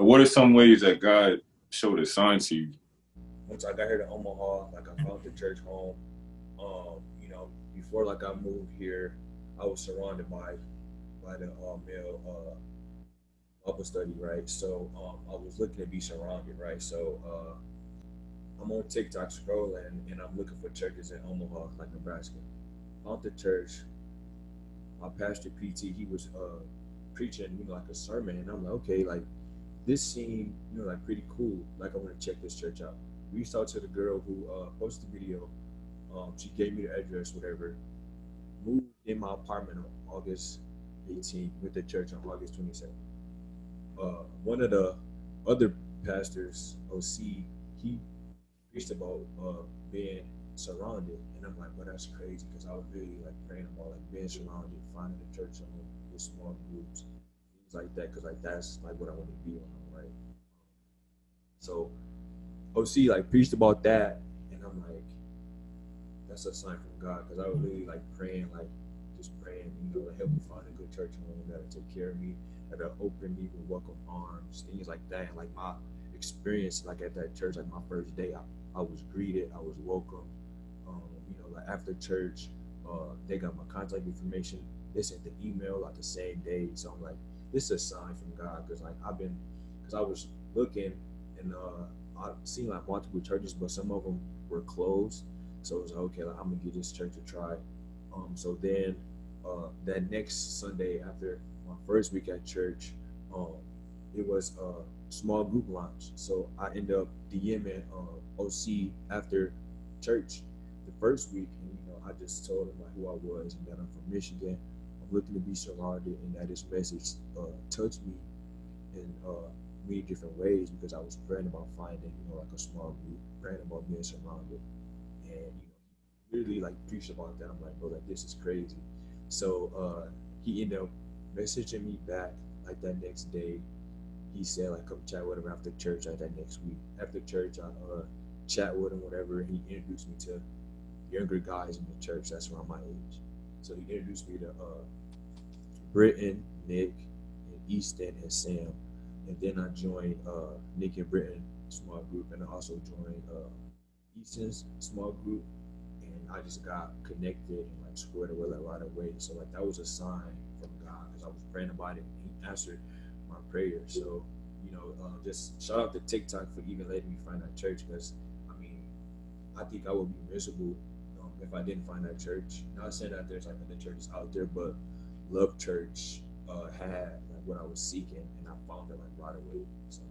What are some ways that God showed a sign to you? Once I got here to Omaha, like I found the church home. Before like I moved here, I was surrounded by the male Bible study, right? So I was looking to be surrounded, right? So I'm on TikTok scrolling and I'm looking for churches in Omaha, like Nebraska. Found the church. My pastor PT, he was preaching, like a sermon, and I'm like, okay, like this seemed, like pretty cool. Like I want to check this church out. Reached out to the girl who posted the video. She gave me the address, whatever. Moved in my apartment on August 18th. Went to church on August 22nd. One of the other pastors, OC, he preached about being surrounded, and I'm like, well, that's crazy because I was really like praying about like being surrounded, finding a church home with small groups, things like that, because like that's like what I want to be on, right? So OC like preached about that, and I'm like, that's a sign from God because I was really like praying, like just praying, to help me find a good church home that'll take care of me, that'll open me with welcome arms, things like that. And like my experience, like at that church, like my first day, I was greeted, I was welcome. Like after church, they got my contact information. They sent the email like the same day, so I'm like, this is a sign from God because like because I was looking and I seen like multiple churches, but some of them were closed. So it was like, okay, like, I'm gonna give this church a try. So then that next Sunday after my first week at church, um, it was a small group launch. So I ended up DMing OC after church the first week, and I just told him like who I was and that I'm from Michigan. I'm looking to be surrounded, and that this message touched me in many different ways because I was praying about finding, like a small group, praying about being surrounded, and really like preached about that. I'm like, bro, like this is crazy. So he ended up messaging me back like that next day. He said like come chat with him after church like that next week. After church, I chat with him, whatever. And he introduced me to younger guys in the church that's around my age. So he introduced me to Britton, Nick, and Easton and Sam. And then I joined Nick and Britton small group, and I also joined Easton's small group, and I just got connected and like squared away like right away. So like that was a sign from God because I was praying about it, and He answered my prayer. So just shout out to TikTok for even letting me find that church because I mean I think I would be miserable if I didn't find that church. Not saying that there's like other churches out there, but Love Church had like what I was seeking, and I found it like right away. So